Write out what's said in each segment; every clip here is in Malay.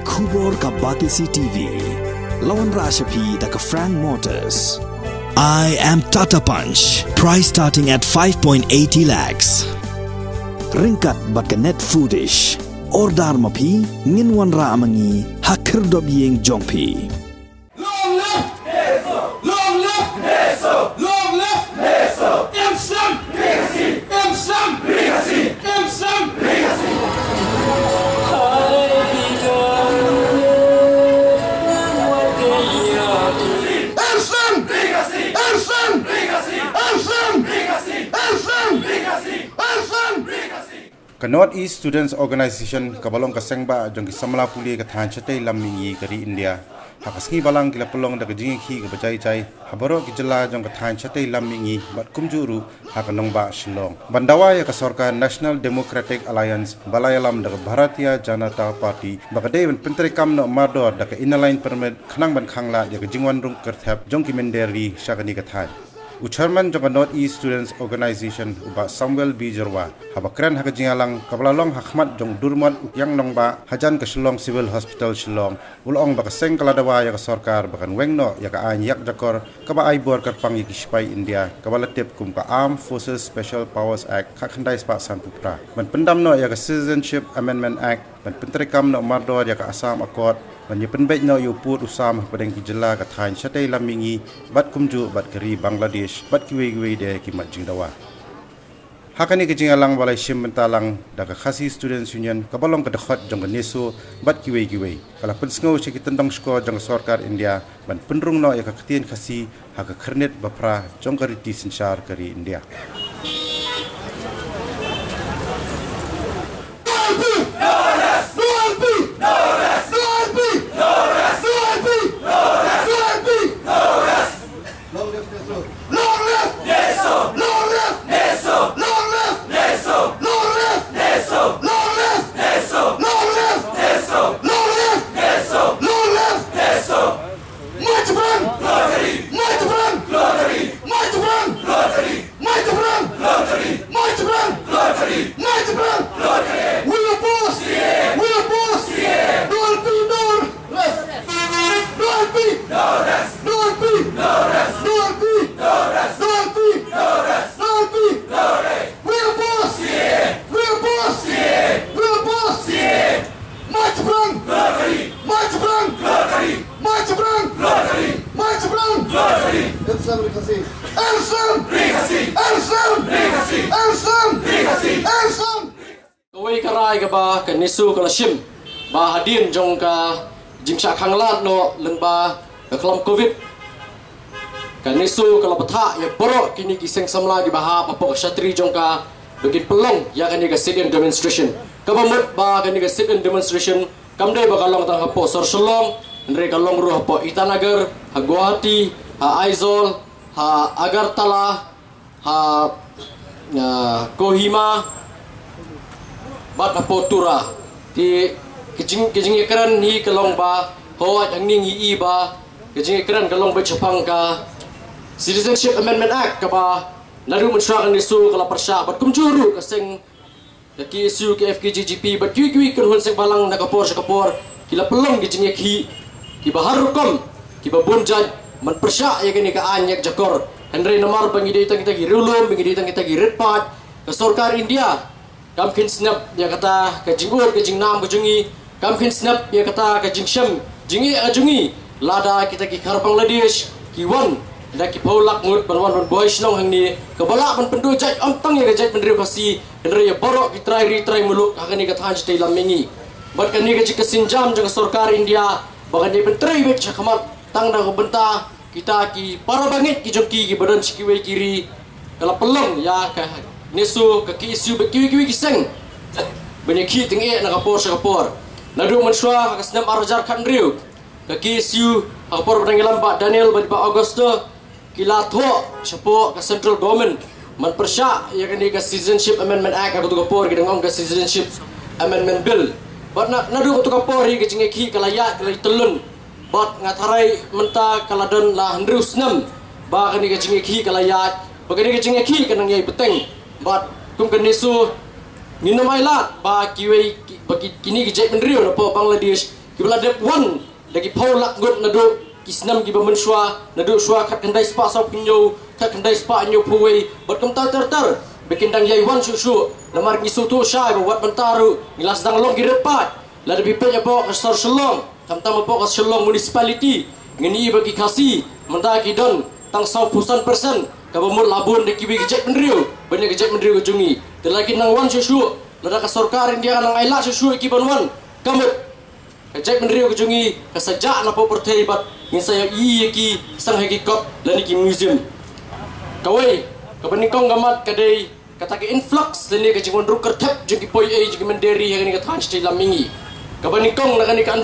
Kubor ka Batisi TV. Lawan Rashapi da ka Frank Motors. I am Tata Punch. Price starting at 5.80 lakhs. Ringkat bat ka net foodish. Ordar mapi nginwan ra amangi hakir dob yeng jongpi. Long live Neso! Long live Neso! Long live Neso! Imsam Brigasi! Imsam Brigasi! Imsam Brigasi! Imsam Brigasi! Imsam Brigasi! Imsam Brigasi! Imsam Brigasi! Imsam Brigasi! Ka North East Students Organization kabalong kasengba jong kisamla puli ka than chate lammingi kari India hakaski balang kila pelong da kajing khi ka bachai chai habaro ki jala jong ka than chate lammingi bat kumjuru hakanong ba Shillong bandawa ya ka sarkar National Democratic Alliance balayalam da Bharatiya Janata Party bakade ban pentri kam no mardor da ka inline permit khanang ban khangla ya ka jingwan rung kerthap jong ki menderi shakani ka than Chairman jong North East Students Organization uba Samuel B. Jorwa habakran haka jingalang kabalalong hakmat jong durmat yang nongba hajan ke Shillong Civil Hospital Shillong ulong baka seng kaladawa ya ka sarkar bakan wengno ya ka an yak jakor kaba ai bor karpang yikispai India kabalatip kum ka Armed Forces Special Powers Act kakhandai spa sanpupra ban pendam no ya ka Citizenship Amendment Act ban pentrikam no mardor ya ka Assam Accord Banyak penbaik no yuput usam padang kijela ka thain chatai lamingi bat kumju bat kari Bangladesh bat kiwe de kimat jingdawa hakani kijingalang balai sim bentalang da ka khasi students union kabalong ka dakhat jong neso bat kiwe kala pensngau chikitandong sko jong sarkar India ban penrung no ya ka ktien khasi haka kharnet bapra jong kariti sinchar kari India Kawai karai ka ba ka nisu ka lashim ba hadin jong ka jingsa khanglat no lengba ka kelam covid ka nisu ka lapatha ya borok kini kiseng samla di baha papok shatri jong ka begin pelong ya kan ni ka sit in demonstration ka bamut ba kan ni ka sit in demonstration kamdai ba kalong tang hapo sor shalom ndre kalong ru hapo Itanagar ha Guwahati ha Aizawl ha Agartala ha Kohima bat hapo Tura ti kijing ekran ni kalong ba hoat ang ning hi ba kijing ekran kalong ba Japang ka Citizenship Amendment Act ka ba lalu mensyarakat nisu kala persya bat kumjuru kaseng ki isu ke FKGGP bat kiwi kan hun seng balang nakapor sakapor kila pelong kijing ekhi ki baharukom ki babunjad man persya ya kini ka anyak jakor Henry namar bangidai tang kita girulum bangidai tang kita giritpat ke sarkar India kamkin snap ya kata ke jingur ke jingnam ke jungi kamkin snap ya kata ke jingsham jingi ajungi lada kita ki khar Bangladesh ki wan da ki paulak ngut balwan boys nong hangni ke balak ban pendu jaj amtang ya jaj pendri kasi Henry ya borok ki try muluk hakani ka than jtai lamingi bat kani ke sinjam jang sarkar India bagan ni pentrai bet chakamat tang da ko benta kita ki para bangit ki jongki ki badan sikiwe kiri kala pelong ya ka nesu ka ki isu kiwi kiseng bani ki tinge na kapor nadu manswa ka snam arjar khan riu ka ki isu kapor badangilam Pak Daniel badi Pak Augusto kila tho chapo ka central government man persya ya kan ka Citizenship Amendment Act ka kapor ki dengong ka Citizenship Amendment Bill bat nadu ka kapor hi ka jinge ki kala ya kala telun bat ngatarai menta kaladon la hendrus nam ba kani ka jinge ki kala ya ba kani ka jinge ki kanang yai beteng bat kum kanisu minum ailat ba kiwe bagi kini ki jai penrio na po Bangladesh kibla dep wan lagi pau lak gut nadu kisnam ki bamenswa nadu swa khat kandai spa sa pinyo khat kandai spa nyo puwe bat kam tar bekindang yai wan su lamar ngi sutu shay wat bantaru ngilas dang long girepat la de pipe po kasar selong tam po kas selong municipality ngeni bagi kasi mendaki don tang 100% kabamur labun de kibi gejek menriu banyak gejek menriu kejungi telagi nang wan su lada ka sarkar india nang aila su ki banwan kamut gejek menriu kejungi kasajak na po pertai bat ngin saya ki sang hegi kop lani ki museum kawai kabanikong gamat kadai kata ke influx leni ke jingon ruker tap jingi poi jingi menderi yang ni ka than stai lamingi kabanikong nakani ka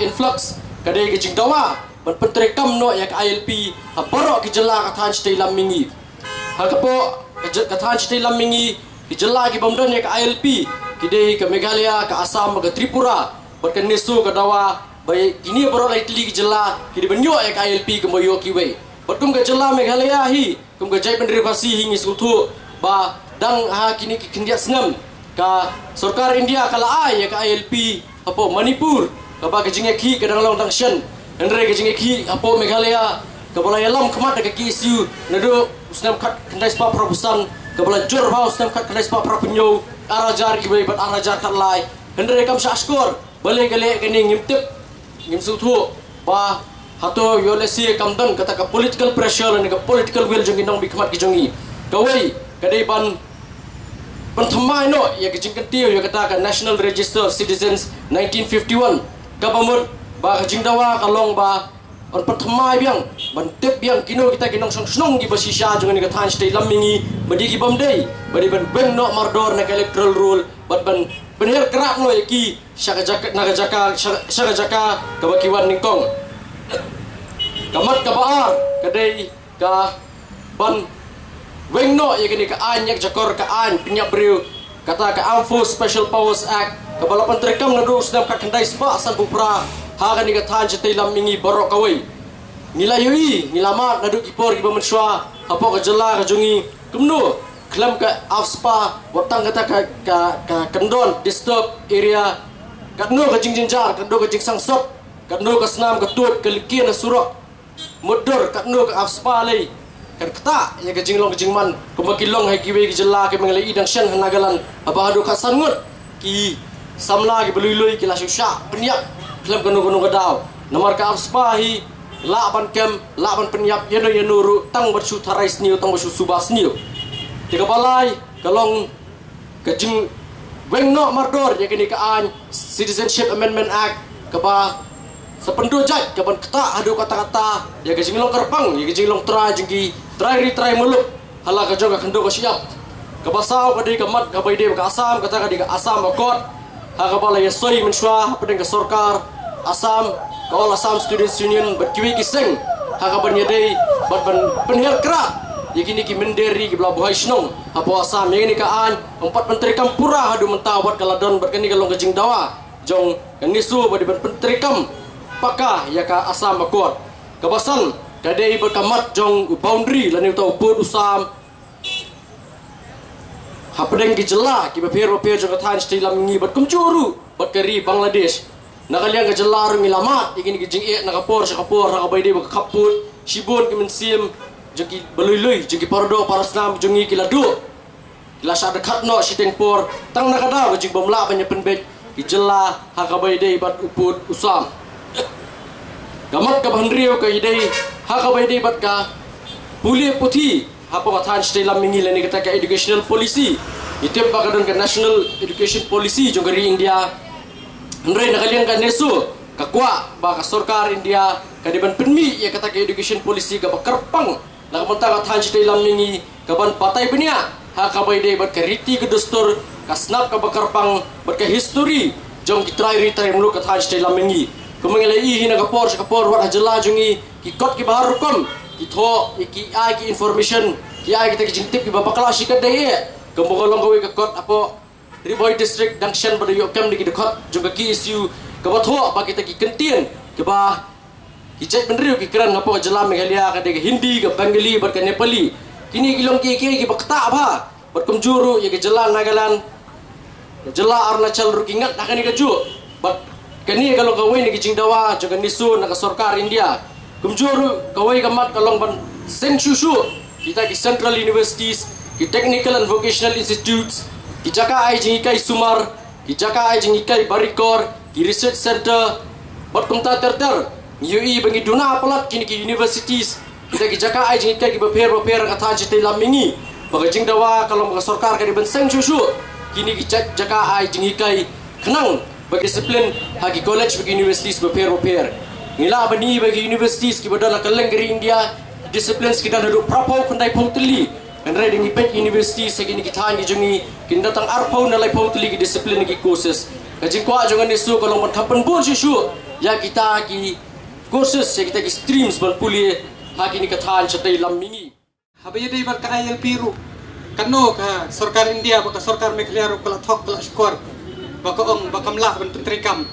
influx kadai ke jing dawa ban pentrekam no ya ka ILP ha baro ki jela ka than stai lamingi ha kapo ka than stai lamingi ki jela ki bomdon ya ka ILP kidai ka Meghalaya ka Assam ka Tripura berkan nesu ka dawa bai kini baro lai tli ki jela ki banyo ya ka ILP ke moyo ki wei batum ka jela Meghalaya hi kum ka jai pendiri fasi hingi sultu ba dang ha kini ki kindia snam ka sarkar India kala ai ya ka ILP apo Manipur ka ba ka jinge ki ka dang long dang shen andre ka jinge ki apo Meghalaya ka bola yalam khamat ka ki isu nado snam khat kandai spa propusan ka bola jor ba snam khat kandai spa propinyo arajar ki bai bat arajar khat lai andre kam shaskor bale gale ka ni ngimtip ngim sultu ba hato yolesi kamdan kata ka political pressure ni ka political will jong inong bikmat ki jongi kawai kadai ban thamai no ya ki jingkan tiu ya kata ka National Register of Citizens 1951 ka pamut ba ka jingdawa ka long ba on thamai biang ban tep biang kino kita kinong snong gi basisha jong ni ka than stai lamingi badi ki bamdei badi ban beng no mardor na ka electoral rule ban benher kerak no ki saka jaka ka bakiwan ningkong kamat ka baar kadai ka ban weng no ya gini ka an yak jakor ka an pinya briu kata ka Armed Forces Special Powers Act ka balapan terekam na do sedam ka kendai spa san pupra ha ka ni ka than jete lamingi borok kawai nila yui nilama na do kipor ki bamenswa apo ka jela ka jungi kumno klam ka afspa watang kata ka kendon disturb area kadno ka jingjinjar kadno ka jingsang sop kadno ka snam ka tut ka likian na surok mudur kadno ka afspa lay kan kata ya ka jinglong ka jingman kumakilong hai kiwe ki jela ke mengalai idang shen hanagalan apa hadu ka sangut ki samla ki belului ki lasusha penyak klam kanu gadaw namar ka afspa hi la ban kem la ban penyap yeno ru tang bersu tarais niu tang bersu subas niu tiga balai kalong ka jing weng no mardor ya kini ka an Citizenship Amendment Act ka ba sependu jaj ka ban kata adu kata-kata ya ka jinglong kerpang ya ka jinglong try muluk hala ka jong ka kendo ka siap ka basaw ka di ka mat ka bai de ka Assam kata ka di ka Assam akot ha ka bala ya soi menswa pedeng ka sarkar Assam ka All Assam Students Union bat kiwi kiseng ha ka ban yadei bat ban penher kra ya kini ki menderi ki belabuhai snong apa Assam ya kini ka an empat menteri kampura hadu mentawat kaladon bat kini kalong ka jing dawa jong kan nisu bat ban menteri kam paka ya ka Assam akot kabasan kadai berkamat jong boundary lani tau put usam hapedeng ki jela ki bapir jong kathan stai lamingi bat kumcuru bat kari Bangladesh nakaliang ka jela ru milamat ikini ki jing e nakapor nakabai de kaput sibun ki mensim jong ki belui jong ki pardo parasnam jongi ki ladu kila sa dekat no siteng por tang nakada jing bomla banyak penbet ki jela hakabai de bat uput usam gamat ka bandrio ka idei ha ka bai bat ka puli puthi ha pa than stai lamingi leni kata ka educational policy itep ba kadon ka national education policy jong gari India andre nakaliang ka nesu ka kwa ba ka sarkar India ka diban penmi ya kata ka education policy ka kerpang la ka menta ka than stai lamingi ka ban patai punya ha ka bai bat ka riti ka dustur ka snap ka kerpang bat ka history jong kitrai ritai mulu ka than stai lamingi kumengalai hina kapor wat hajela jungi ki kot ki bahar rukom ki tho ki ai ki information ki ai kita ki jingtip ki bapa kelas ikat dai kembogolong gawe ka kot apo Riboy district dangshan pada yokem di dekot juga ki isu ka batho ba kita ki kentien ke ba ki cek benriu ki keran apo jela Meghalaya ka de Hindi ka Bengali bar ka Nepali kini kilong ki bakta ba bar kumjuru ya ke jela Nagaland jela Arunachal rukingat nakani ka ju bat kani kalau kawai ni kijing dawa jangan nisu nak sarkar India kumjur kawai kamat kalong ban seng shushu kita ki central universities ki technical and vocational institutes ki jaka ai jing ikai sumar ki jaka ai jing ikai barikor ki research center bot kumta ter UI bangi duna apalat kini ki universities kita ki jaka ai jing ikai ki beper katha jite lamingi baga jing dawa kalong baga sarkar ka di ban seng shushu kini ki jaka ai jing ikai kenang bagi disiplin bagi college bagi universities beper ngila bani bagi universities ki badala kaleng dari India disiplin kita duduk prapau kandai pauteli andai dengan pet universities segini kita ni jungi kita datang arpau nalai pauteli ki disiplin ki courses kajing kwa jangan isu kalau man kapan bon sisu ya kita ki courses ya kita ki streams ban puli haki ni kathan chatai lamingi habaya dei bar ka ILP ru kanno ka sarkar India baka sarkar Meghalaya ru kala thok kala skor baka ong bakamla ban pentri kam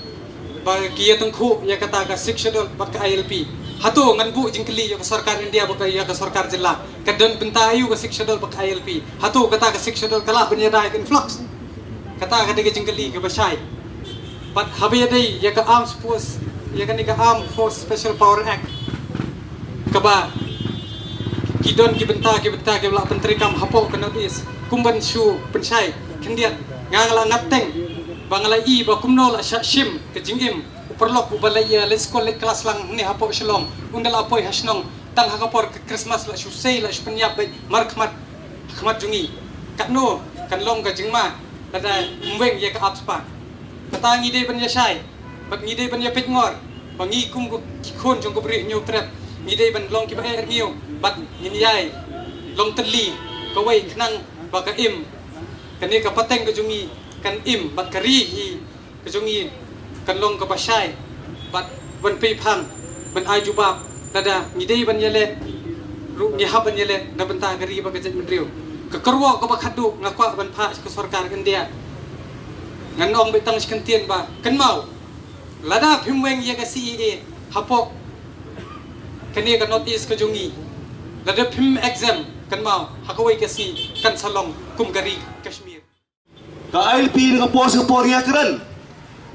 bagi ya tengku ya kata ka schedule baka ILP hatu ngan bu jingkeli ya ka sarkar India baka ya ka sarkar jilla kadon pentayu ka schedule baka ILP hatu kata ka schedule kala banyada influx kata ka de jingkeli ka basai but habaya dei ya ka armed force ya ka ni ka armed force special power act kaba kidon ki benta ki la pentri kam hapo ka notice kumban shu pensai kendian ngala ngateng bangala I ba kumno la shim ke jingim uperlok ubalaya let's call it kelas lang ni hapo shalom undal apoi hasnong tang hakapor ke Christmas la shusei la shpenyap mar khmat jungi katno kanlong ka jingma ada mweng ya ka apspa kata ngide ban ya shai bak ngide ban ya pitngor bangi kum ko khon jong ko bri nyu trap ngide ban long ki ba er ngiu bat nginyai long teli ko wei khnang ba ka im kani ka pateng ka jungi kan im bat kari hi kejungi kan long ka basai bat ban pe phang ban ajubab dada ngidei ban yele ru ngi haban yele da banta kari ba ka jet mendriu ka karwo ka ba khadu ngakwa ban pha ka sarkar India ngan ong betang skantien ba kan mau lada phimweng ye ka CEA hapo kani ka notice ka jungi lada phim exam kan mau hakawai ka si kan salong kum kari Kashmir ka ILP nga pos ka por nga kran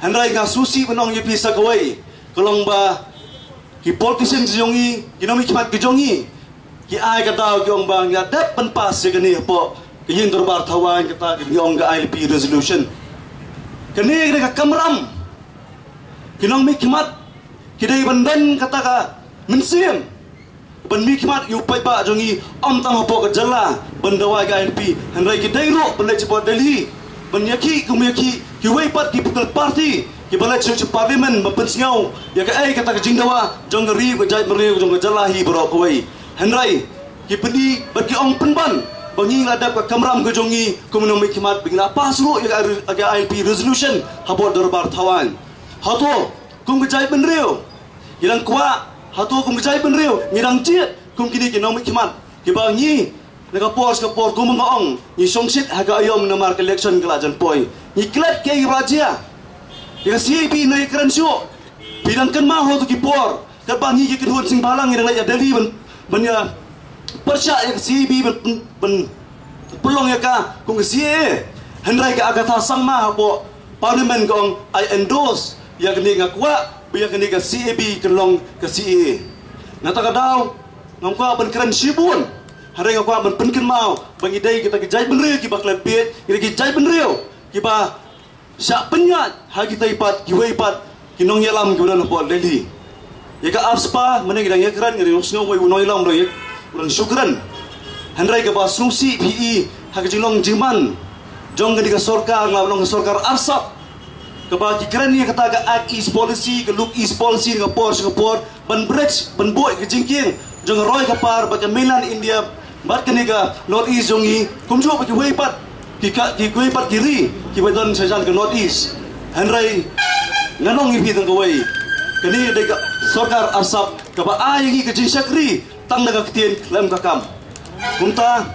hanray nga susi manong yepi sa kawai kalong ba ki politician jongi kinomi kimat ki jongi ki ai ka daw ki ong ba nga dat panpas ya kani po yin dorbar thawan kata ki ong ga ILP resolution kani ka kamram kinong mi kimat kidai bandan kata ka mensim ban mi kimat yu pai ba jongi om tang po ka jalla bandawa ga ILP hanray ki dai ro ban le chpo Delhi banyaki kumyaki ki weipat ki pukul party ki balai chuchu parlimen mapensngau ya ka ai kata ka jingdawa jong ri ba jai meriu jong jalahi bro koi hanrai ki pedi bagi ong penban bangi ngadap ka kamram ka jongi komunomi kimat bingna pasru ya aga ILP resolution habor dorbar thawan hato kum ka jai benriu irang kwa hato kum ka jai benriu ngirang chiet kum kini ki nomi kimat ki bangi Nagapor kumang ong ni songsit haga ayom na mark election kalajan poi ni klat kay raja ya CAP na ikran syo bilang kan maho to kipor kapag ni kikinhon sing balang irang ya dali banya persya ya CAP ben pelong ya ka kung CA henry ka agata sang ma po parliament kong I endorse ya kini ngakwa biya kini ka CAP kelong ka CA ngata daw ngakwa ben kran sibun hari ngau kuat berpenkin mau bagi day kita kejai benriu kita kelepit kita kejai benriu kita syak penyat hari kita ipat kiwai ipat kinong yalam kita nak buat Delhi ya ka apspa mana kita ngekran kita ngusngo wai unoi lam doy urang syukran handrai ka ba snusi PE hak jinglong jiman jong ka sarkar ngawlong sarkar arsap ka ba kikran ni kata ka act east policy ka look east policy ka por ban bridge ban boy ka jingking jong roy ka par ba ka mainland India bat kaniga north east jongi kumjo pa ki weipat ki weipat kiri ki badon sajan ke north east hanrai nganong ipi tang kawai kani de sarkar arsap ka ba ayi ki jinsakri tang naga kitien lam ka kam kumta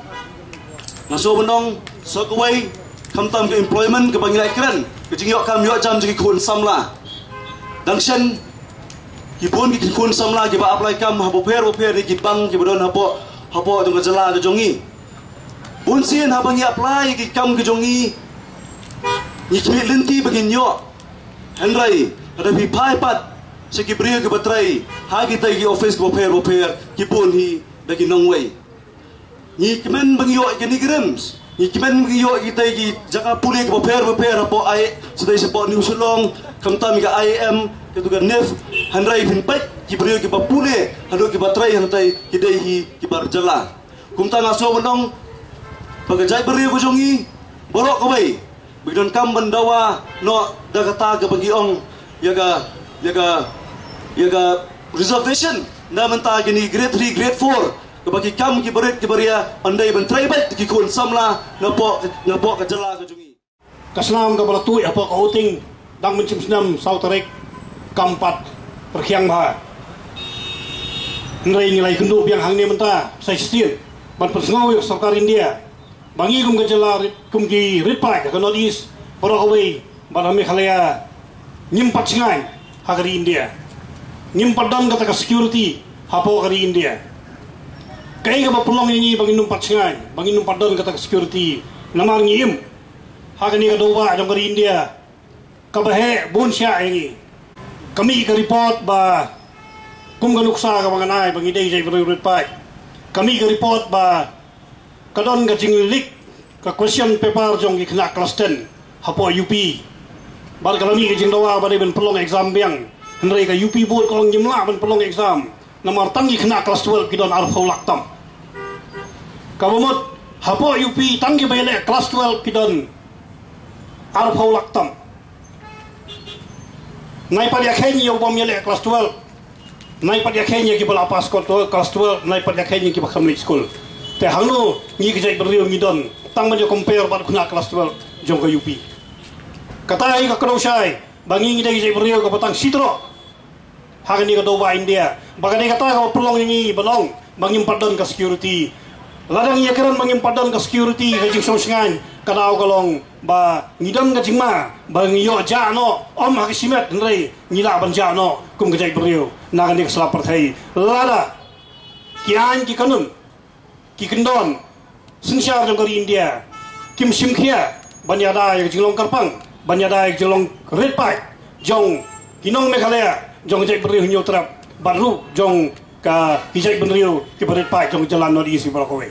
naso benong so kawai kamtam ke employment ke bangilai kran ke jingyok kam yo jam jigi kun samla dangshan ki pun ki kun samla ki ba apply kam hapo pher ni ki bang ki badon hapo tu ngajala ke jongi bunsin habang i apply ki kam ke jongi ni kimi lenti bagin yo hanrai ada hipai pat segi beri ke batrai ha kita gi office go pair ki pun hi bagi nongway ni kemen bagi yo ni grems ni kemen bagi yo kita gi jaka puli ke pair apo ai sedai support ni usulong kamta mi ga IM ke tu ga nef handrai pin pai ki beri ke papule hado ki batrai hantai ki dei hi ki barjala kumta ngaso menong pagajai beri ko jongi borok ko bai bidon kam bandawa no dagata ke bagi ong yaga reservation na menta gini grade 3 grade 4 ke bagi kam ki berit ki beria andai ban tribal ki kun samla napo ka jala ka jungi kaslam ka balatui apa ka uting dang mencim senam sautarek kampat perkhiang bah nilai kendu biang hang ni menta sai stir ban persngau yo sarkar India bangi kum ka jala kum ki ripai ka nodis para away banami khalaya nyimpat singai hagari India nyimpat dan kata ka security hapo hagari India kai ka bapulong ini bangin numpat singai bangin numpat dan kata ka security namar ngim hagani ka doba jong hagari India kabahe bunsya ini kami ka report ba kum ka nuksa ka manganay bangi day jay ripai kami ka report ba kadon ka jinglik ka question paper jong ki kena kelas 10 hapo UP bar kalami ke jingdawa bade ben pelong exam biang henrei ka UP board kolong jimla ben pelong exam namar tangi kena kelas 12 kidon arf laktam kabumot hapo UP tangi bele kelas 12 kidon arf laktam nai pada khenyi yo bom yele kelas 12 nai pada khenyi ki bala pas ko kelas 12 nai pada khenyi ki bakam school te hangno ni ki jai beriu ngidon tang man yo compare bar kena kelas 12 jong ka UP katai ka kadosai bangi ngidai jai beriu ka batang sitro hagani ka doba India bagani kata ka pelong ni belong bangim padon ka security ladang ia keran bangim padon ka security ka jing songan kadau kalong ba ngidam ka jingma bangi yo ja no om ha simet nrei ngila ban ja no kum ka jai beriu nagani ka selapar thai lada kian ki kanun ki kendon sinsyar jong kari India kim simkhia banyada yang jinglong karpang banyada yang jinglong red pipe jong kinong Meghalaya jong jai beriu nyo trap baru jong ka hijai beriu ki red pipe jong jalan no di isi barakowe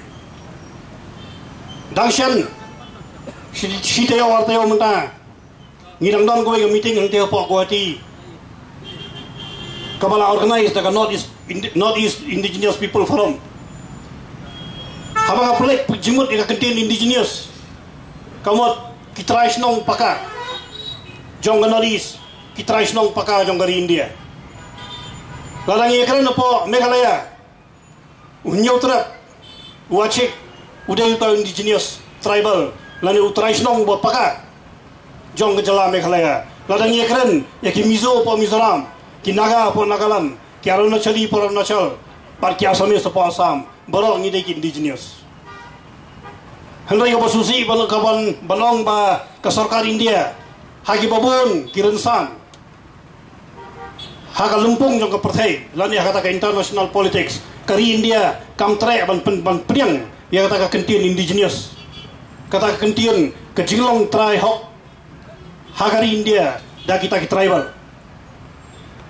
dangshan si teo warteo menta ngidang don kowe meeting ang teo po ko ati kabala organize the Northeast Indigenous People Forum habang apelek jimut ika kentin indigenous kamot kitrais nong paka jong ganolis kitrais nong paka jong gari India ladang iya keren po Meghalaya unyo trap wachik udah yuta indigenous tribal lani utrais nong buat paka jong gejala Meghalaya ladang iya keren ya ki Mizo po Mizoram ki Naga po Nagaland ki Arunachali po Arunachal par ki Assamese po Assam barok ngide ki indigenous hendak yo basusi kaban balong ba ka sarkar India hagi babun kirensan haga lumpung jong ka perthai lani kata ka international politics kari India kam tre ban priang ya kata ka kentin indigenous kata ka kentin ke jinglong trai hok hagari India da kita ki tribal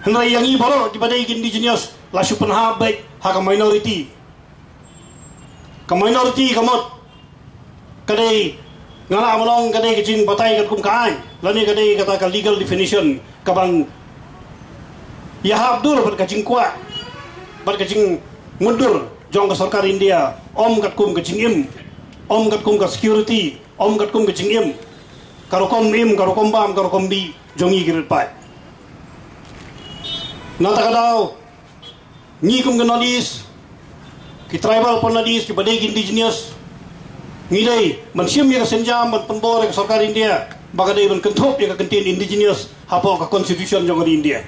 hendak yang i baro di badai indigenous la supenha baik haga minority kamot kadai ngala molong kadai kecing batai kat kum kaan lani kadai kata ka legal definition kabang ya abdul ber kecing kwa ber kecing mundur jong ka sarkar India om kat kum kecing im om kat kum ka security om kat kum kecing im karokom im karokom bam karokom bi jongi girit pai nata kadau ni kum ganodis ki tribal panadis ki badai indigenous ngidai mansiam ya senjam ban penbor ka sarkar India bagadai ban kenthop ya ka kentin indigenous hapo ka constitution jong di India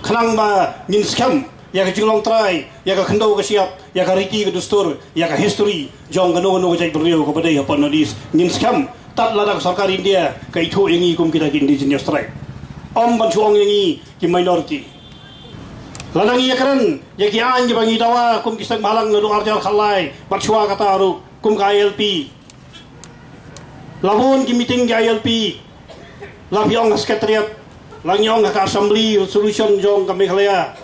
khnang ba nin scam ya ka jinglong trai ya ka khandau ka siap ya ka riti ka dustur ya ka history jong gano jai beriu ka badai hapo nodis nin scam tat ladak sarkar India ka itu yangi kum kita indigenous tribe om ban chuang yangi ki minority ladang iya keren ya ki an ji bangi dawa kum kisang malang ngadu arjal khalai batchua kata aru kum ka ILP labun ki meeting ki ILP labiong sekretariat lang yong ka assembly resolution jong ka Meghalaya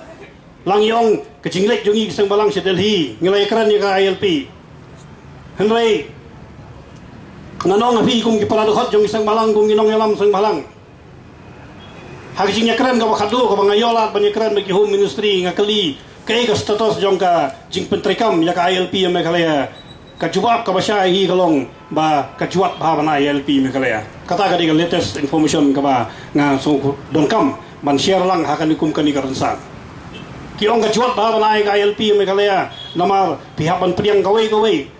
lang yong ka jinglek jongi sang balang si Delhi ngilai kran ya ka ILP henry nanong api kum ki paradokot jong sang balang kum ginong yalam sang balang haging kran ka bakado ka bangayolat ban kran bagi home ministry ngakali kay ka status jong ka jing pentrikam ya ka ILP ya Meghalaya kajubab ka basya hi kalong ba kajuat ba bana ILP Meghalaya kata ka di latest information ka ba nga so donkam ban share lang hakan ikum kani karansan kiong kajuat ba bana ILP Meghalaya namar pihak ban priang kawai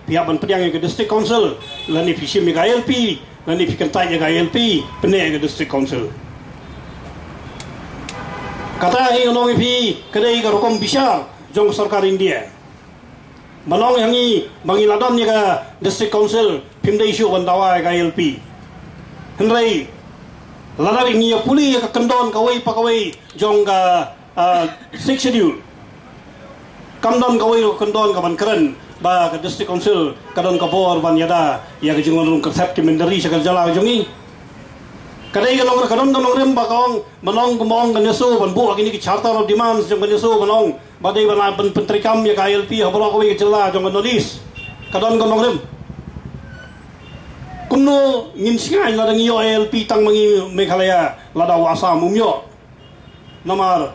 pihak ban priang ke district council lani pishim ka ILP lani pikantai ka ILP pene ke district council kata hi nong pi kadai ka rokom bishar jong sarkar India Manong yangi bangiladon ni ka district council pimda isu bandawa ka ILP. Henry ladawi ngi puli ka kandon kawai pakawai jong ka 6 schedule. Kandon kawai kandon ka bankran ba ka district council kadon ka bor ban yada ya ka jingon ka sap kimendari sa jala jongi. Kadai ka long kadon rem ba kaong manong gumong ka neso ban bu agini ki charter of demands jong ka neso manong badai bana pentrikam ya ka ILP habro ko jela jong nolis kadon gonong rem kuno ngin singai la dang yo ILP tang mangi Meghalaya la da wasa mumyo namar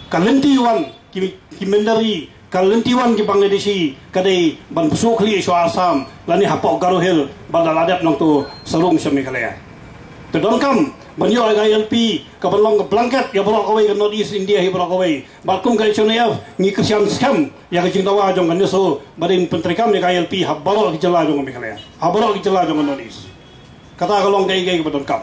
kalentiwan ki mendari kalentiwan ki bangladeshi kadai ban sukli so asam lani hapok garohel badal adap nang tu sarung sa Meghalaya tedon kam banyo ay ILP kabalong ka blanket ya bro kawai ka Northeast India hi bro kawai balkum ka chonaya ngi kristian scam ya ka jingdawa jong kan so badin pentrikam ya ILP habaro ki jela jong Meghalaya habaro ki jela jong Northeast kata kalong gai badon kam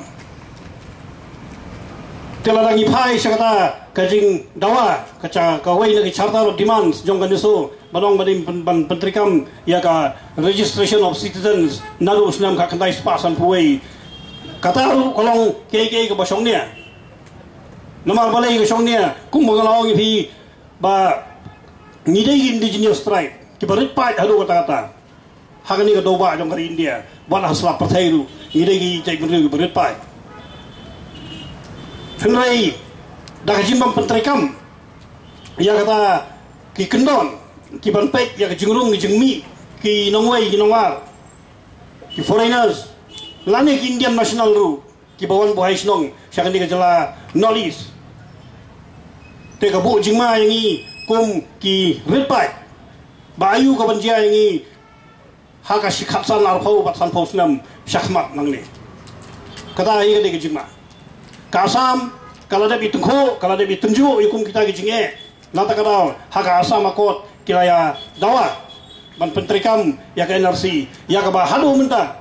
teladang ipai sa kata ka jing dawa kaca kawai na ki charter of demands jong kan so badong badin pentrikam ya ka registration of citizens nalu snam ka kandai spasan puai kata kolong keke ke basong dia nomor balai ke basong dia kum mengalong ipi ba ngidai indigenous tribe ki barit pat hadu kata hagani ka doba jong kari India ban hasla perthairu ngidai ki jai beru ki barit pat henrai dah jimbam pentrikam ya kata ki kendon ki banpek ya ke jingrung ki jingmi ki nongwai ki nongwal ki foreigners lani ki Indian national ru ki bawan buhai snong syakani ka jala nolis te ka bu jingma yangi kum ki ritpai bayu ka banjia yangi haka shikhatsan arpau batsan posnam syakmat nangni kata ai ka de jingma kasam kala de bitungko kala de bitunju ikum kita ki jinge nata kada haka asam akot kilaya dawa ban pentrikam ya ka NRC ya ka ba hadu menta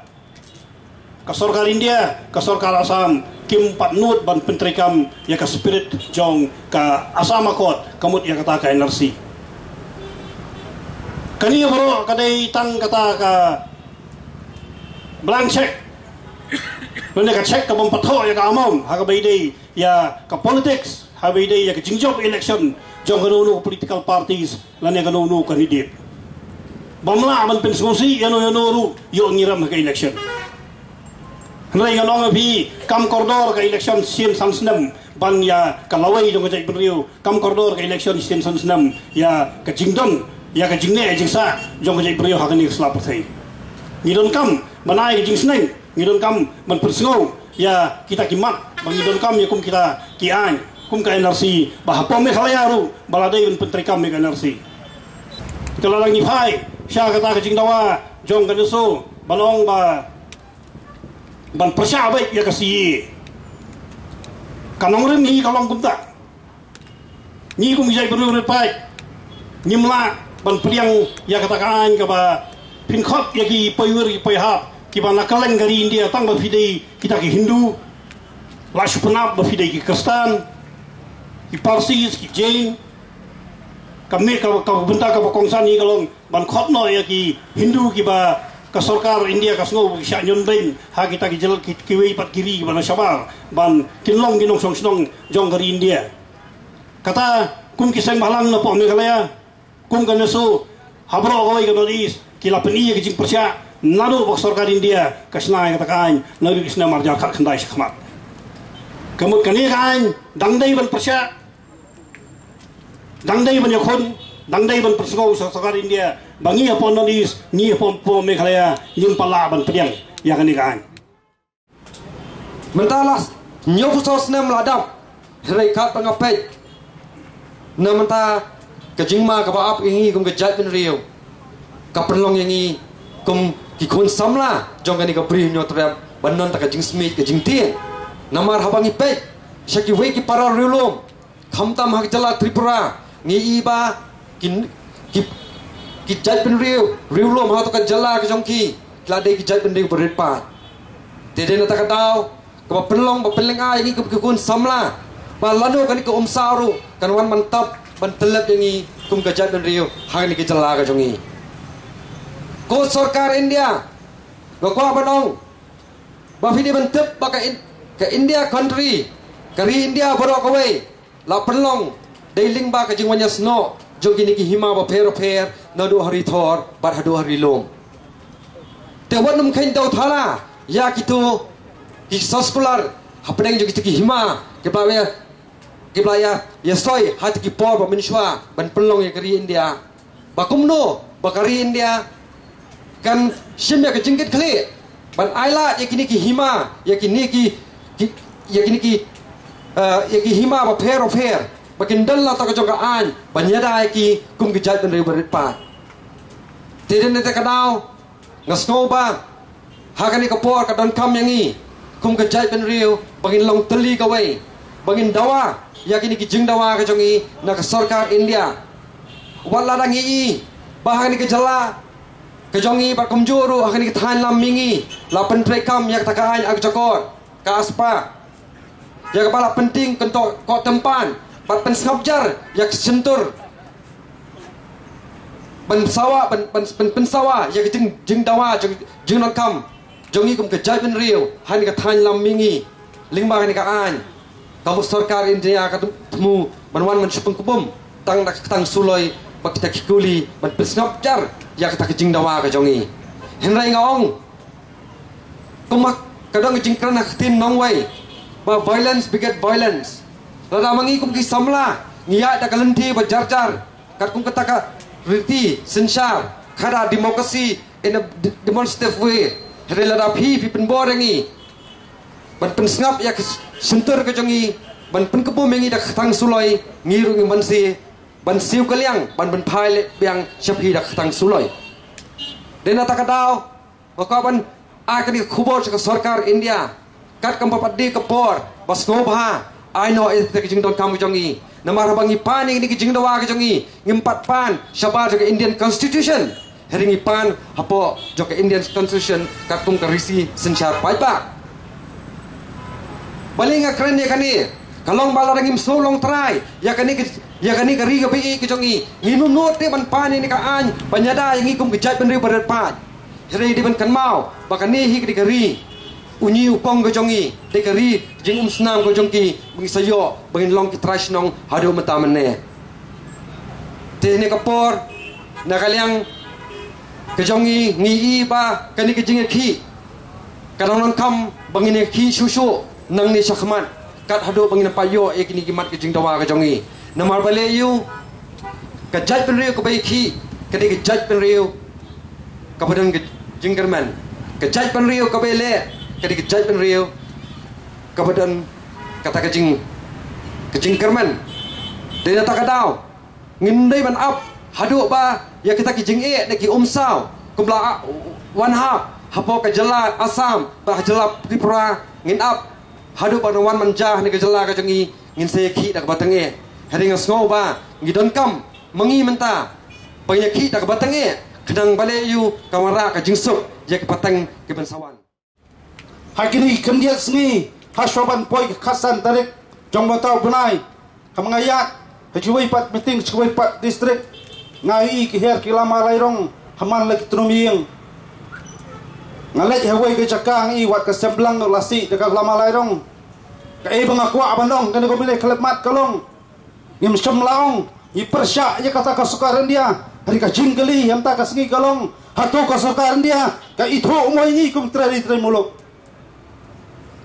ka sarkar India, ka sarkar Assam, kim patnut ban pentrikam ya ka spirit jong ka Assam akot kamut ya kata ka NRC. Kani bro kadai tang kata ka blank check. Nune ka check ka pampatho ya ka amom ha ka baidai ya ka politics ha baidai ya ka jingjob election jong kanu political parties lane kanu candidate. Bamla ban pensusi yano ru yo ngiram ka election. Henry ngalong api kam koridor ke election sin sansnem ban ya kalawai jong kajai beriu kam koridor ke election sin sansnem ya ke jingdon ya ke jingne jingsa jong kajai beriu hakani selapatai ngidon kam manai ke jingsneng ngidon kam man persngau ya kita kimat bang ngidon kam ya kum kita kian kum ka NRC bahapom Meghalaya ru baladai ban pentrikam ke NRC kelalang ipai sya kata ke jingdawa jong kanusu balong ba ban persyabat ya kasi kanong rim hi kalong kumta ni kum jai beru repai nyimla ban priang ya katakan ka ba pinkhot ya ki payur ki payhap ki ba nakaleng gari India tang ba fidei kita ki Hindu lashpunap ba fidei ki Kristen ki Parsis ki Jain kami ka benta ka kongsan ni kalong ban khotno ya ki Hindu ki ba ka sarkar India ka sngo sya nyon ben ha kita ki jel ki wei pat kiri ban sabar ban kinlong ginong song snong jong gari India kata kum ki sang balang na po Meghalaya kum ka neso habro gawai ka nodis kila peni ki jing persya nado bak sarkar India ka snai kata kan nadu kisna marja khat khandai shakmat Kamut kani kan dang dai ban persya. Dang dai ban yakun, dang dai ban persgo sarkar India. Bangi apon nonis, ni apon po Meghalaya, yung pala ban pediang ya kani kan. Mentalas nyofusos nem ladap. Rekat pangapet. Na menta kajingma ka baap ingi kum kejat pen riu. Ka perlong yangi kum kikun samla jong kani ka bri nyo trap banon ta kajing smith kajing tien. Namar habangi pet syaki we ki para riulum. Khamtam hak jala Tripura ngi iba ki jat pen riulum ha to ka jala ka jong ki klade ki jat pen riu berit pa. Tede na ta ka daw ka perlong ba peleng ai ngi kum kikun samla. Ba lanu kani ka umsaru kan wan mantap ban telap yangi kum ka jat pen riu ha ni ki jala ka jongi. Ko sarkar India go ko banong ba fini bentep ba ka India country kari India borok away la perlong dailing ba ka jingwanya snow jong kini ki hima ba per na do hari thor bar hadu hari lom te wanum khain dau thala ya kitu ki soskular hapdeng jong ki hima ke ba ya soi hat ki por ba minshwa ban perlong ya kari India ba kumno ba kari India kan shimya ka jingkit khle ban aila yakini ki hima yakini ki hima ba fer bakin dalla ta ka jonga an banyada ki kum ki jat ben berit pa teden te kadau ngasno ba hakani ka por ka don kam yangi kum ka jat ben riu bangin long teli ka wei bangin dawa yakini ki jing dawa ka jongi na ka sarkar India wala rangi bahani ka jala kejongi ba kumjuru akan ditahan lam mingi la pentrekam yak takaan ag jokor ka aspa ya kepala penting kentok kok tempan bat pen snabjar yak sentur ban sawa ban sawa yak jing dawa jing non kam jongi kum ke jai ben riu han ka than lam mingi lingba kan ka an kamu sarkar India ka temu banwan man supeng kubum tang suloi bak kita kikuli ban pen snabjar ya kita kejing dawa ke jongi henrai ngaong kumak kadang kejing kerana ketin nong wai ba violence beget violence lada mangi kum ki samla ngiya da kalenti ba jar kat kum kataka riti sensar kada demokrasi in a demonstrative way henrai lada pi pen borengi ban pen snap ya sentur ke jongi ban pen kebu mengi da tang suloi ngiru ngi bansi ban siu kaliang ban phai biang shapi dak tang suloi dena takadau bakaban akani khubor sa sarkar India kat kam papadi kapor bas ngobha I know it ke jing don kam jongi namar bangi pani ni ke jing dawa ke jongi ngimpat pan syaba ke Indian Constitution heringi pan hapo ke Indian Constitution kat tum karisi sensyar paipa balinga keren ya kani kalong bala ngim solong try ya kani kari ka bi ke jongi nginum not te ban pan ni ka an banyada yang ikum ke jat ben ri barat pat hre di ban kan mau bakani hi kari unyi upong ke jongi de kari jing snam ke jongki bagi sayo bagi long ki trash nong hadu mata mene te ne kapor na kaliang ke jongi ngi ba kani ke jing ki kadang nang kam bagi ne ki susu nang ni sakmat kat hadu bagi na payo e kini kimat ke jing dawa ke jongi namar baleyu ka jaj penriu ka baiki ka de jaj penriu ka badan ke jingkerman ka jaj penriu ka bele ka de jaj penriu ka badan kata ke jingkerman de na takadau ngindai ban up hadu ba ya kita ki jing e de ki umsau kubla one half hapo ka jala Assam ba jala Tripura ngin up hadu ba wan manjah ni ka jala ka jongi ngin se ki dak batang e hering sngo ba ngidon kam mengi menta panyaki tak batange kedang baleyu kamara ka jingsuk ya ke patang ke bensawan hakini kemdia sni haswaban poi khasan tarik jong batau bunai kamangayat hajuai pat meeting chuai pat district ngai ki her kilama lairong haman lek truming ngalek hawai ke cakang i wat ke seblang lasi dekat lama lairong ka e bangakwa abandong kan ko bile kelemat kalong ngim semlaong i persya je kata kasukaran dia hari ka jinggali yang tak kasengi kalong hatu kasukaran dia ka itu umoi ni kum trari muluk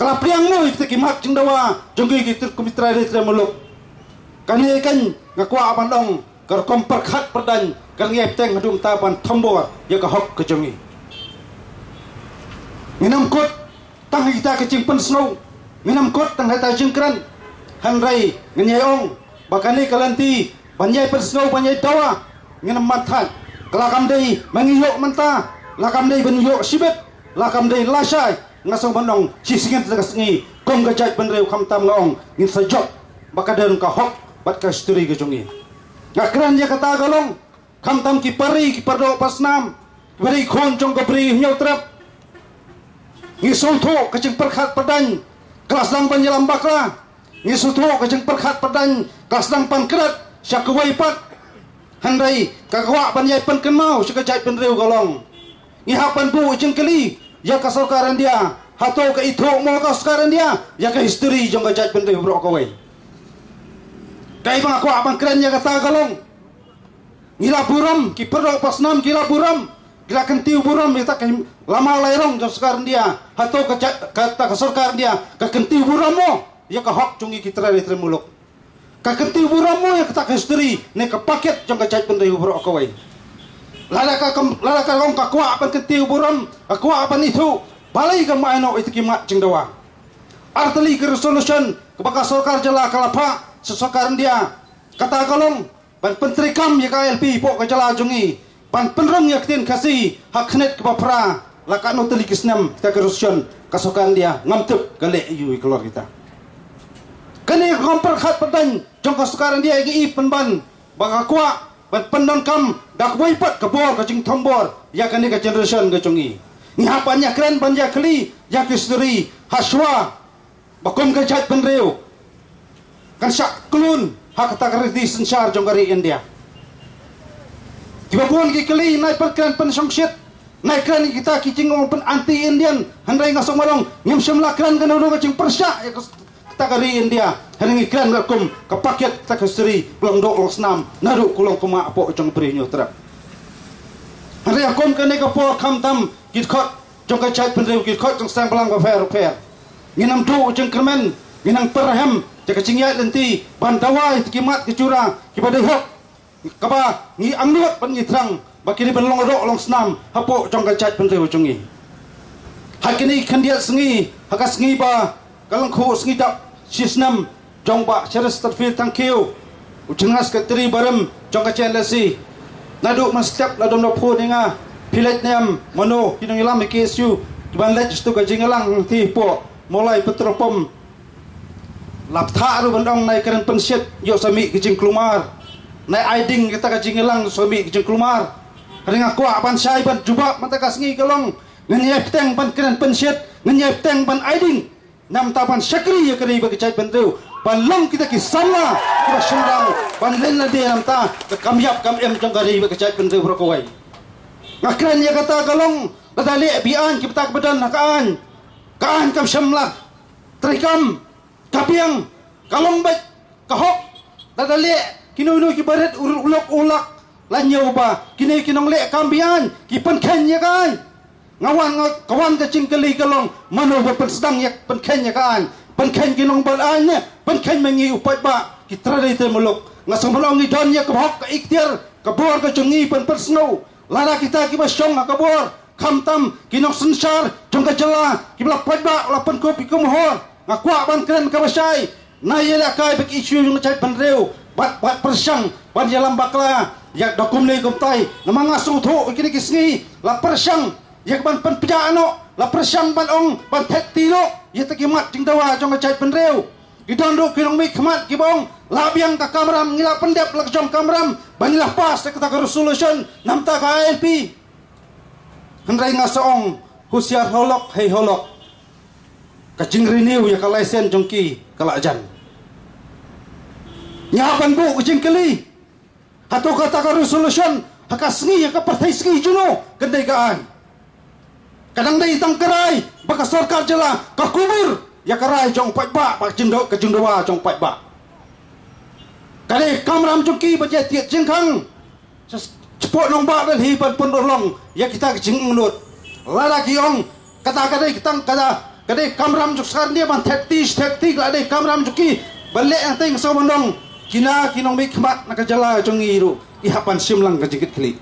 Kalau priang mo kita kimak jeng dawa jonggi kita kumitra dari muluk. Kani kan ngakwa abandong kar komperkhat perdan kar ngep teng hadung tapan tombor ya ka hok ke jongi. Minam kot tang kita ke cingpen snow. Minam kot tang hata jengkran. Hanrai nganyayong bakani kalanti banyai pen snow banyai dawa nginam matan. Kelakam dei mangiyok menta, lakam dei benyok sibet, lakam dei lasai ngasong bandong sisingin tegas ngi kom gajat benreu kam tam ngong ngin sajok bakadan ka hok bat ka sturi ke jongi ngakran ya kata galong kam tam ki pardo pasnam beri khon jong ka beri nyau trap ngi sultho ka jing perkhat padan kelas lang ban yalam bakla ngi sultho ka jing perkhat padan kelas lang pan krat syakwai pat handai ka kwa ban yai pan kenmau sekajat benreu galong ngi hapan bu jing keli ya kasokaran dia hato ka itu mo kasokaran dia ya ka history jong gajat bende bro kawai kai bang aku abang keren ya kata galong ngila buram ki perdo pasnam gila buram gila kentiu buram kita kai lama lairong jong kasokaran dia hato ka kasokaran dia ka kentiu buram mo ya ka hok jungi kitra di tremuluk ka kentiu buram mo ya kata history ne ka paket jong gajat bende bro kawai lala ka kong kakwa pan kentiu buram kakwa pan itu balai ka maino itu kimat jeng dawa arteli ke resolution kebaka sokar jala kalapa sesokaran dia kata kalong pan pentrikam ya KLP po ka jala jungi pan penrong ya ketin kasih hak knet ke bapra laka no teli kisnam kita ke resolution kasokaran dia ngamtuk gale yu keluar kita kani kompar khat padan jong kasokaran dia gi penban baka kwa ban pendon kam dak waipat ke bor ke jing tombor ya kan ke generation ke jongi ni hapanya keren banja keli ya history haswa bakom ke jat penreu kan syak klun hak ta kerti sensar jong kari India tiba buan ki keli nai perkran pen songsit nai kran kita kicing pen anti Indian handai ngasong malong ngem semla kran kan ulo ke jing persya ya ta kari India hari iklan ngakum kepaket tak history pulang dok losnam naru kulong pema apo jong beri nyotra hari akum kene ka po kam tam git khot jong ka chat penreu git khot jong sang pelang ka fair nginam tu jong kermen nginang perhem jaka cingya lenti ban dawai kimat kecura kibade hok kaba ngi angnut ban ngitrang bakini ban long dok long snam hapo jong ka chat penreu jongi hakini khandiat sengi hakas sengi ba kalang khu sengi dap sisnam jong ba cheres terfil tangkiu ujengas ke tri barem jong ka chen lesi nadu mas step ladom no phu ninga pilet nem mano kinong ilam KSU ban let stu ka jingalang ti po mulai petropom laptha ru bandong nai keren pensiet yo sami ke jing klumar nai aiding kita ka jingalang sami ke jing klumar ringa kwa ban sai ban jubab mata kasngi kalong nganyep teng ban keren pensiet nganyep teng ban aiding nam tapan syakri ya kari bagi cai pentu balong kita kisama kita sendang ban len la dia namta ke kamyap kam em jong kari bagi cai pentu brokowai ngakran ya kata kalong kata le bian kita badan kaan kam semlak trikam kapiang kalong baik kahok kata le kinu ki baret ulok lanyo ba kini kinong le kambian ki penken ya kan kawan ke cingkeli kalong mano berpensedang yak penken ya kan penken kinong balan nya penken mengi upai ba kitra dari temuluk ngasong balong ni don ya kebok ke ikhtiar kebor ke jungi pensno lara kita ki basyong kabor khamtam kinong sensar jong ka jela ki bla pai ba lapan kopi kumhor ngakwa ban keren ka basai na yela kai bek isu yung cai penreu bat persang ban jalam bakla yak dokum le komtai namang ngasong thu kini kisngi la persang yak ban pen pejano la persang ban ong ban pet tilo ya takimat jing dawa jong ka cai penreu gidon do kinong mi khamat ki bong labiang ka kamram ngila pendep lak jong kamram banilah pas kata ka resolution namta ka ALP handrai ngasong husiar holok hei holok ka jing renew ya ka license jong ki kala jan nyapan bu jing keli hato kata ka resolution hakasngi ya ka partai sngi juno kendai kaan kadang dai tang kerai baka sarkar jela ka kubur ya karai jong pai ba pak jindo ke jingdawa jong pai ba kare kamram jongki ba je tiet jingkhang cepot nong ba dan hi pan pun long ya kita ke jing ngut lala ki ong kata kita kadai kamram juk sekarang dia ban tektis lah dai kamram juki balik yang ting so mandong kina kinong mi khmat nak jala jongi ru ihapan simlang ka jikit kli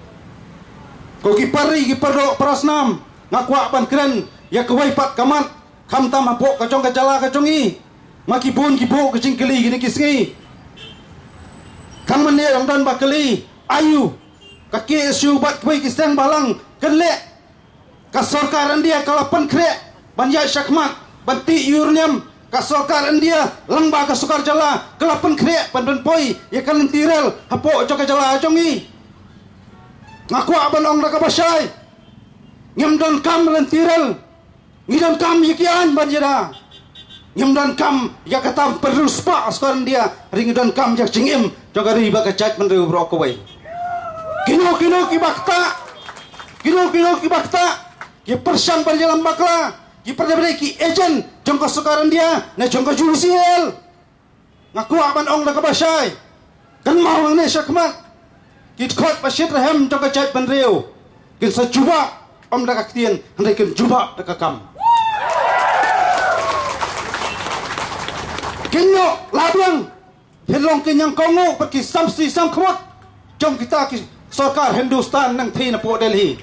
ko ki parro prasnam ngakwa ban kren ya kwai pat kamat kham tam hapo ka jong ka jala ka jongi maki bun ki bu ka jing kli gini kisngi kham man ne ramdan bakali ayu ka ke su bat kwai ki sang balang kenle ka sarkar India kalapan kre banyak syakmat banti uranium kasokar India lamba kasokar jala kelapan krek pan poi ya kan tirel hapo joka jala jongi ngaku aban ong raka basai ngem don kam len tirel ngidon kam yikian banjira ngem don kam ya kata peruspa asokar India ring don kam jak jingim joka riba ka chat men ru bro koi kino ki bakta ki persang banjalam bakla ki perdebari ki agent jongko sukaran dia na jongko judicial ngaku aban ong na kabasay kan mau ne syakmat ki khot pasit rahem jongko chat banreu kin sa juba om da kaktien handai kin juba da kakam kinyo labang helong kinyang kongo pergi samsi sam khot jong kita ki sarkar Hindustan nang thi na po Delhi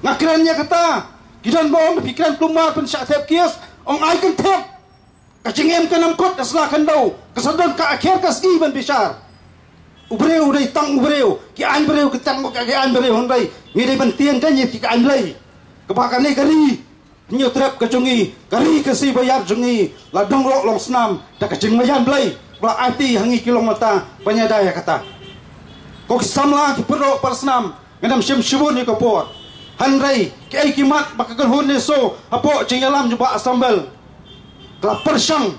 ngakrannya kata Gidan bom pikiran plumar pen syak thep kias ong ai kan thep kacing em kan amkot asla kan dau kesadon ka akhir ka ski ban bishar ubreu dai tang ubreu ki an breu ki tang ka an breu hondai ni dai ban tiang kan ki an lei kebakan ni kari nyu trap ka jungi kari ka si bayar jungi la dong lok long snam ta ka jing mayan blai bla ati hangi kilomata panyadaya kata kok samla ki perok persnam ngam sim shibun ni ko pot Handrai kai kimat bakakan hunne so apo cingalam juba asambel kala persang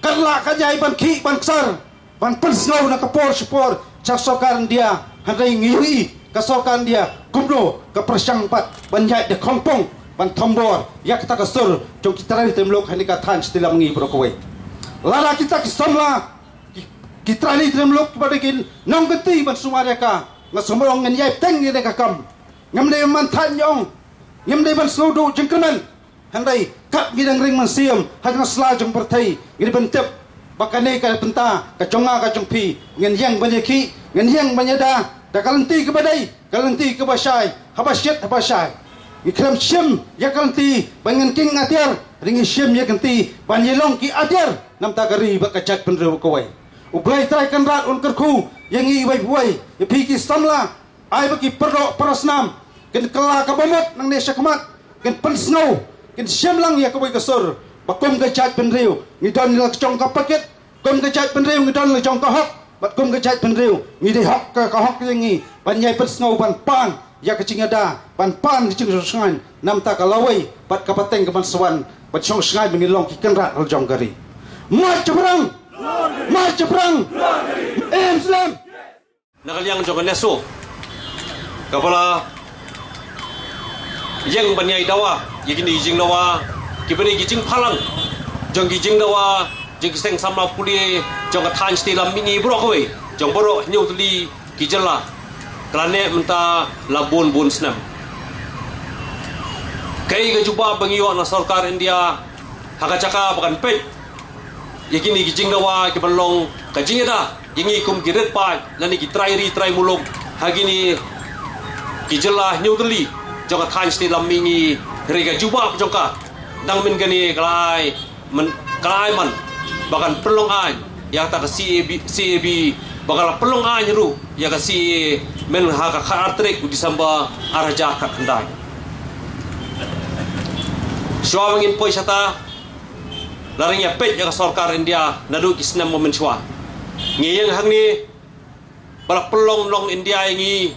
karla kajai ban ki ban sar ban persau na kapor sepor casokan dia handrai ngiri kasokan dia kumno ka persang pat ban yai de kompong ban tombor yak ta kasur jong kita ri temlok hanika than stila mengi brokoi lara kita kisamla kita ri temlok pada kin nong geti ban sumaria ka ngasomrong ngan yai teng ni de kakam ngam dei man than yong ngam dei ban slodo jengkemen handai kat gidang ring man siam hang sla jong perthai ngir ban tep bakane ka penta ka jonga ka jongpi ngen yang banyaki ngen yang banyada da kalanti ke badai kalanti ke basai habasyat habasai ikram syam ya kalanti bangen king atiar ringi syam ya kanti banyelong ki atiar nam ta gari bakajat penru kowai ublai trai kan rat un kerku yang i wai buai ya piki samla ai bagi perok parasnam ken kala ka bomot nang ne syakmat ken pensno ken syamlang ya kawai kasur bakum ka chat penriu ngidon la chong ka paket kum ka chat penriu ngidon la chong ka hok bakum ka chat penriu ngidi hok ka hok yangi banyai pensno ban pan ya kecingada ban pan kecing sungai nam ta ka lawai pat ka pateng ka ban swan bat chong sungai bengilong ki ken rat jong gari ma cebrang Islam nakaliang jong neso kapala yang banyai dawa yagini jing dawa kibani gijing phalang jong gijing dawa jing seng samna puli jong ka than stilam mini brokoi jong boro nyutli kijala klane menta labun bun snam kai ga juba bangiyo na sarkar India haga chaka bakan pe yagini gijing dawa kibalong kajingeda yangi kum giret pa nani kitrai mulog hagini kijala nyutli jong than stilam mingi rega juba jongka dang min gani kalai man bahkan pelong an yang tak CAB bakal pelong an ru ya kasi men ha ka khartrek di samba araja ka khandai shwa mangin poisata laring ya pet ya sarkar India nadu kisnam momen shwa ngiyang hangni balak pelong long India ingi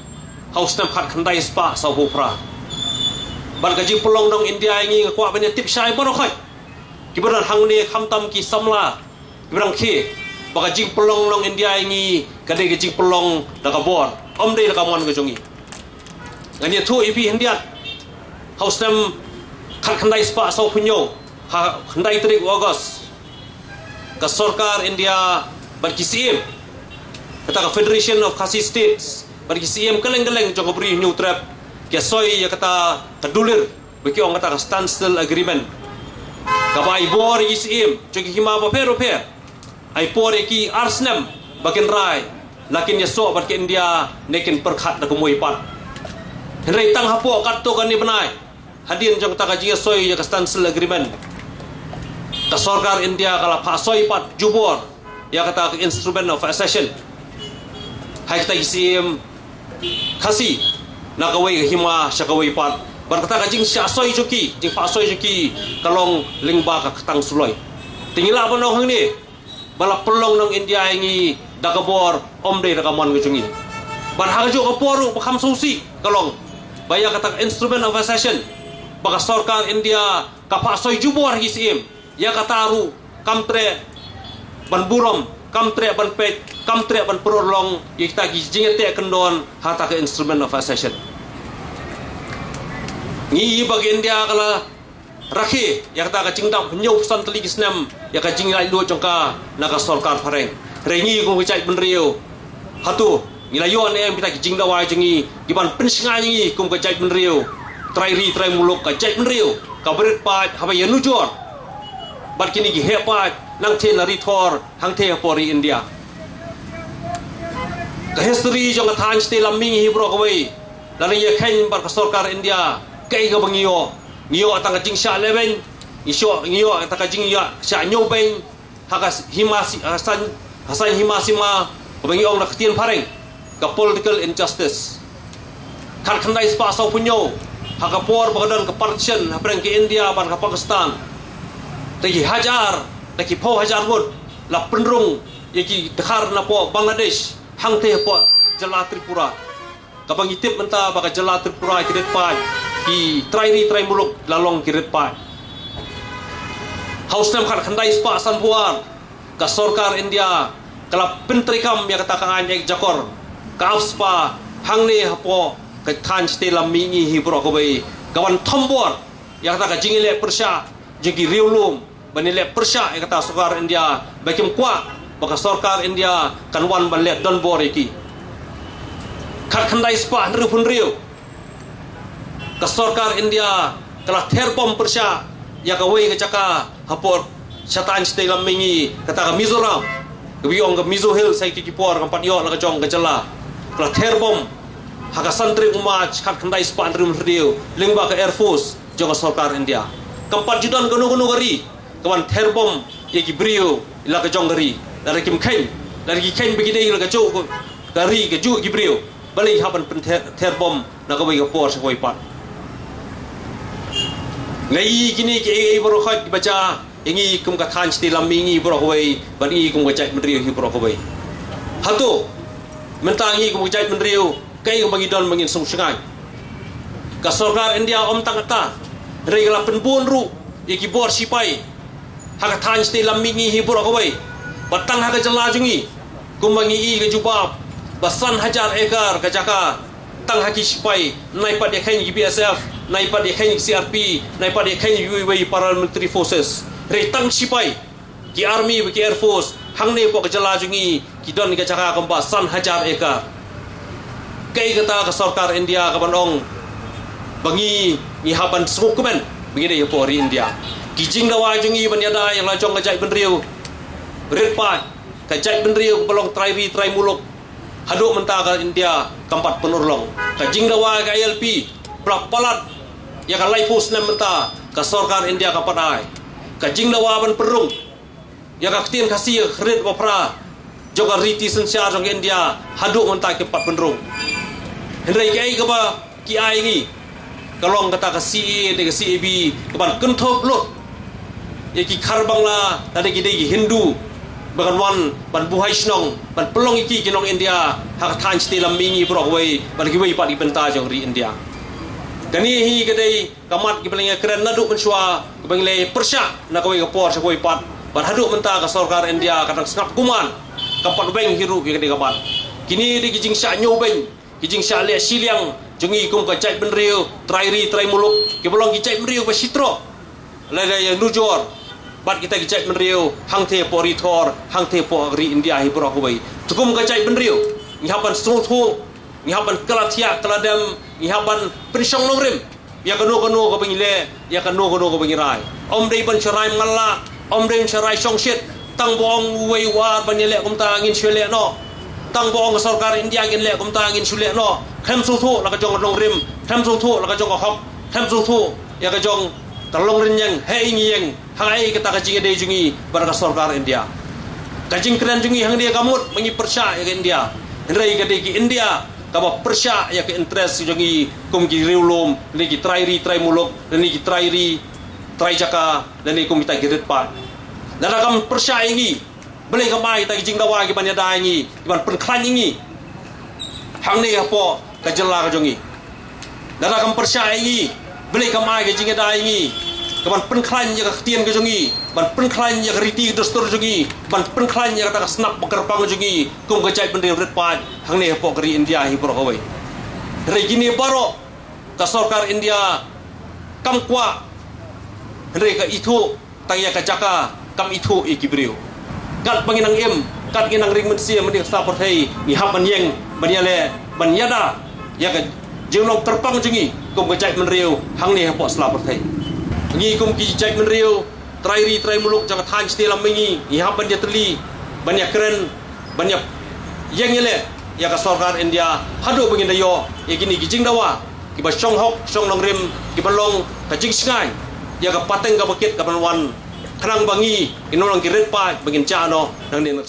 haus nam khat khandai spa sa bopra ban gaji pelong dong India ingi ngakwa banya tip syai borokhai kibaran hangni khamtam ki samla kibarang ki bagaji pelong long India ingi kade gaji pelong daga bor om dei daga mon gajongi ngani thu ipi India haus nam khat khandai spa sa punyo ha khandai 3 August ka sarkar India ban ki CM kata ka Federation of Khasi States ban ki CM keleng-keleng jong bri new trap ke soy ya kata kedulir bagi orang kata standstill agreement Kapa ai bor isim jogi hima ba pero per. Ai por ki arsnam bakin rai lakin ya so bat ke India nekin perkhat na kumoi pat. Henry tang hapo kat to kan ni benai. Hadin jong ta kajing soi ya stancil agreement. Ka sarkar India kala pha soi pat jubor ya kata ke instrument of accession. Hai kata isim khasi na kawai hima syakawai pat. Berkata kajing syak soi joki, jing pha soi joki kalong lingba ka katang suloi. Tingila bonong hang ni. Bala pelong nang India ingi dagabor omde dagamon ngujungi. Ban hagajo kaporu bakam susi kalong. Baya kata instrument of accession. Baka sarkar India kapasoi jubor hisim. Ya kataru kamtre ban burom, kamtre ban pet, kamtre ban perolong yikta gijingete kendon hata ke instrument of accession. Ngi bagi India kala rakhi ya kata ka cingdam nyau san teli kisnam ya ka jingai lu jongka naga sarkar pareng rengi ko kicai benriu hatu nilayon em kita jingda wa jingi giban pensinga ngi kum kicai benriu trai muluk kicai benriu ka berit pa haba ya nujor bat kini gi hepat nang the nari thor hang the pori India ka history jong than ste laming hi bro kawai lani ye khain bar ka sarkar India kai ga bangio ngio atang jing sha leven ngio atang jing ya sha nyo ben hakas himasi hasan himasima bangi ong nak tien pareng ka political injustice kan khandai spa sau punyo hakapor bagadan ke partition hapreng ke India ban ke Pakistan tagi hajar tagi po hajar mud la penrung yaki dekhar na po Bangladesh hang te po Jala Tripura kapang itip menta baka Jala Tripura kiret pa ki trai muluk lalong kiret pa haus nam kan khandai spa san buar ka sarkar India kala pentrikam ya kata kangan ek jakor ka afspa hangne hapo ka than ste lamingi hibro ko bai kawan thombor ya kata ka jingile persya jigi riulum banile persya ya kata sarkar India bakim kwa baka sarkar India kan wan banlet don bor iki khat khandai spa nru pun riu ka sarkar India kala therbom persya ya ka wei ka chaka hapor syatan ste lamingi kata ka Mizoram kebiong ke Mizo Hill sai ki por ka patyo la ka jong ka jala kala therbom haka santri umat khat khandai spa nru riu lingba ka Air Force jong ka sarkar India kampat judan gunu gari kawan therbom ye ki brio ila ka jong gari dari kim khain dari ki khain begini ila ka jo gari ka ju ki brio balik haban pen therbom na ka wei ka por sa koi pat ngai kini ke boro khat baca ingi kum ka than sti lamingi boro koi bani kum ka jai menriu hi boro koi hatu mentangi kum ka jai menriu kai kum bagi don mangin sung sungai ka sarkar India om tangata regla penbun ru iki bor sipai haka than sti lamingi hi boro koi batang haka jala jungi kum bangi i ka jubab basan hajar ekar ka jaka tang haki sipai nai pat ya khain BSF nai pat ya khain CRP nai pat ya khain UAE paramilitary forces re tang sipai ki army ki Air Force hangne po ka jala jungi ki don ka jaka kamba san hajar ekar kai kata ka sarkar India ka banong bangi ni haban smokeman begini ya pori India ki jing dawa jungi banyada yang lajong ka jai benriu red pat ka jai benriu belong trai muluk haduk mentaka India kampat penurlong ka jingdawa ka ILP plak palat ya ka laipus na menta ka sarkar India kampat ai ka jingdawa ban perung ya ka tien kasih khred wapra joga riti sensiar jong India haduk menta ke pat penrung hendrai kai ka ba ki ai ni kalong kata ka CA de ka CAB ka ban kenthop lut ya ki kharbangla tadi ki de Hindu bagan wan ban buhai snong ban pelong iki kinong India hak than sti lamingi bro wei ban ki wei pat di benta jong ri India kani hi kedai kamat ki paling keren naduk mensua bang le persya na ko wei ka por sa wei pat ban haduk menta ka sarkar India kadang snap kuman kapat beng hiru ki kedai kapat kini di kijing sya nyo beng kijing sya le siliang jungi kum ka cai benriu trai muluk ki belong ki cai benriu ba sitro la ya nujor bat kita gijai benriu hang the pori thor hang the pori India hi bro ko bai tukum gajai benriu ngihaban suthu ngihaban kalathia kaladam ngihaban prisong longrim ya kanu ko bangile ya kanu ko bangirai om dei ban charai malla om dei charai songshit tang bong wei war ban yele kum ta ngin shule no tang bong sarkar India ngin le kum ta ngin shule no khem su thu la ka jong long rim khem su thu la ka jong hok khem su thu ya ka jong talong rin yang hei ngiyeng hangai kita ka jing dei jungi bar ka sarkar India ka jing kren jungi hang dia kamut mengi persya ya India rai ka ki India ka ba persya ya ke interest jungi kum ki riulum ni ki trai muluk ni ki trai jaka dan ni kum kita girit pa dan kam persya ingi beli ka mai ta ki jing dawa ki banya da ingi ban pen klan ingi hang ni apo ka jela ka jungi dan kam persya ingi beli ka mai ki jing da ingi ban pen klan ya ka tien ka jungi ban pen klan ya ka riti dostur jungi ban pen klan ya ka ta snap bakar pang jungi kum ka jai bendri rit pa hang ni apo kari India hi pro hoi re gini baro ka sarkar India kam kwa re ka itu tang ya ka jaka kam itu ikibriu kat panginang kat ginang ring mensia meni support hei ni hap man yeng ban yale ban yada ya ka jinglong terpang jungi kum ka jai menriu hang ni apo support hei ngi kum ki jai menriu trai muluk jaka than stilam mengi ni hap ban dia teli ban ya keren ban ya yeng yele ya ka sarkar India hadu bangin dayo ya gini ki jing dawa ki ba song hok song long rim ki balong ka jing singai ya ka pateng ka bakit ka banwan kanang bangi inolong ki red pa bangin cha no nang ni nak